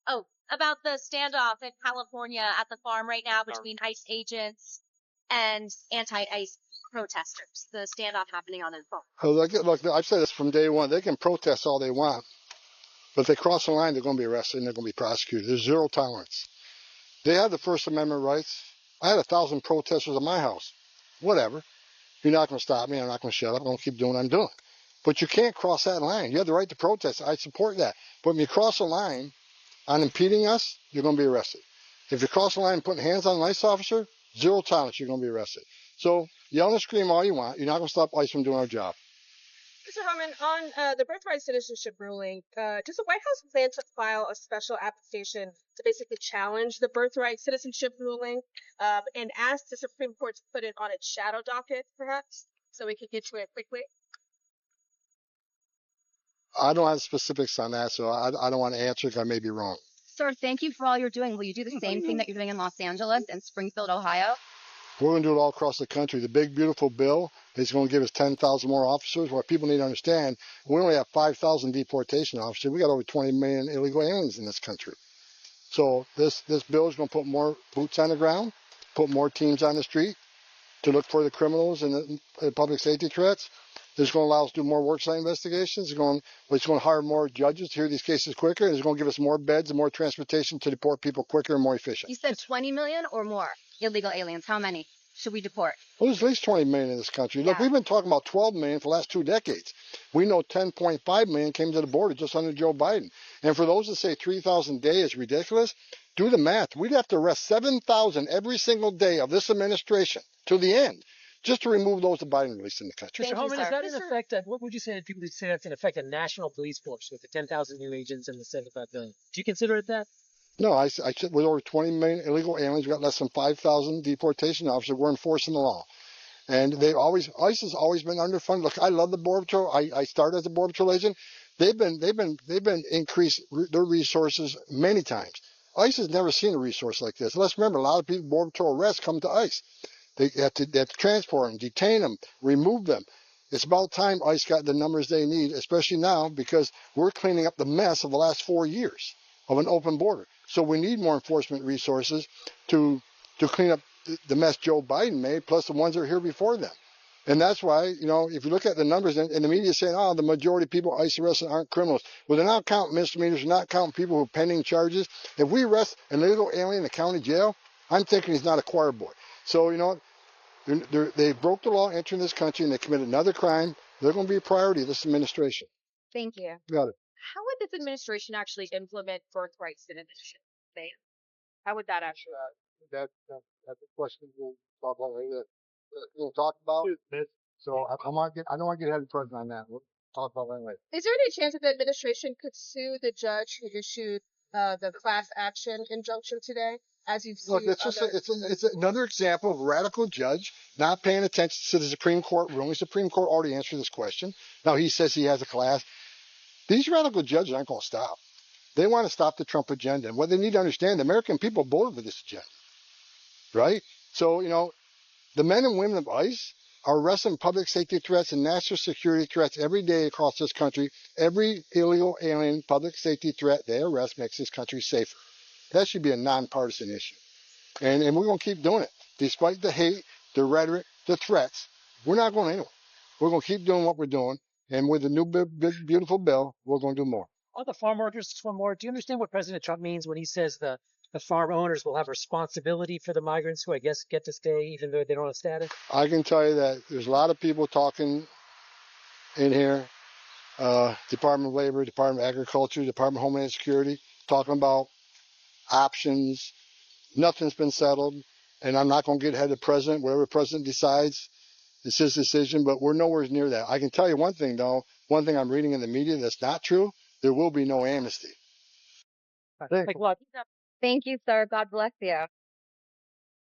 Oh, about the standoff in California at the farm right now between ICE agents and anti-ICE protesters. The standoff happening on their phone. Oh, look, I've said this from day one. They can protest all they want, but if they cross the line, they're going to be arrested and they're going to be prosecuted. There's zero tolerance. They have the First Amendment rights. I had 1,000 protesters at my house. Whatever. You're not going to stop me. I'm not going to shut up. I'm going to keep doing what I'm doing. But you can't cross that line. You have the right to protest. I support that. But when you cross a line on impeding us, you're going to be arrested. If you cross the line and putting hands on an ICE officer, zero tolerance, you're going to be arrested. So yell and scream all you want. You're not going to stop ICE from doing our job. Mr. Homan, on the birthright citizenship ruling, does the White House plan to file a special application to basically challenge the birthright citizenship ruling and ask the Supreme Court to put it on its shadow docket, perhaps, so we could get to it quickly? I don't have specifics on that, so I don't want to answer because I may be wrong. Sir, thank you for all you're doing. Will you do the same thing that you're doing in Los Angeles and Springfield, Ohio? We're going to do it all across the country. The big, beautiful bill is going to give us 10,000 more officers. What people need to understand, we only have 5,000 deportation officers. We got over 20 million illegal aliens in this country. So this bill is going to put more boots on the ground, put more teams on the street to look for the criminals and the public safety threats. It's going to allow us to do more worksite investigations. It's going to hire more judges to hear these cases quicker. And it's going to give us more beds and more transportation to deport people quicker and more efficient. You said 20 million or more illegal aliens. How many should we deport? Well, there's at least 20 million in this country. Look, we've been talking about 12 million for the last 2 decades. We know 10.5 million came to the border just under Joe Biden. And for those that say 3,000 a day is ridiculous, do the math. We'd have to arrest 7,000 every single day of this administration to the end just to remove those that Biden released in the country. Mr. Homan, is that in effect, what would you say to people who say that's in effect a national police force with the 10,000 new agents and the 75 billion? Do you consider it that? No, I said with over 20 million illegal aliens, we got less than 5,000 deportation officers. We're enforcing the law. And ICE has always been underfunded. Look, I love the Border Patrol. I started as a Border Patrol agent. They've been increased their resources many times. ICE has never seen a resource like this. Let's remember, a lot of people Border Patrol arrests come to ICE. They have to transport them, detain them, remove them. It's about time ICE got the numbers they need, especially now because we're cleaning up the mess of the last 4 years of an open border. So we need more enforcement resources to clean up the mess Joe Biden made, plus the ones that are here before them. And that's why, if you look at the numbers, and the media is saying, the majority of people ICE arrested aren't criminals. Well, they're not counting misdemeanors, they're not counting people who are pending charges. If we arrest an illegal alien in the county jail, I'm thinking he's not a choir boy. So, they broke the law entering this country and they committed another crime. They're going to be a priority of this administration. Thank you. Got it. How would this administration actually implement birthright citizenship? How would that actually? That's a question we'll talk about later. We'll talk about. So I don't want to get ahead of the president on that. We'll talk about that later. Is there any chance that the administration could sue the judge who issued the class action injunction today? As you've seen, look, it's another example of a radical judge not paying attention to the Supreme Court ruling. The Supreme Court already answered this question. Now he says he has a class. These radical judges aren't going to stop. They want to stop the Trump agenda. And what they need to understand, the American people voted for this agenda, right? So, the men and women of ICE are arresting public safety threats and national security threats every day across this country. Every illegal alien public safety threat they arrest makes this country safer. That should be a nonpartisan issue. And we're going to keep doing it. Despite the hate, the rhetoric, the threats, we're not going anywhere. We're going to keep doing what we're doing. And with the new big, beautiful bill, we're going to do more. On the farm workers, just one more. Do you understand what President Trump means when he says the farm owners will have responsibility for the migrants who, I guess, get to stay even though they don't have status? I can tell you that there's a lot of people talking in here, Department of Labor, Department of Agriculture, Department of Homeland Security, talking about options. Nothing's been settled, and I'm not going to get ahead of the president. Whatever the president decides, it's his decision, but we're nowhere near that. I can tell you one thing, though. One thing I'm reading in the media that's not true, there will be no amnesty. Thanks a lot. Thank you, sir. God bless you.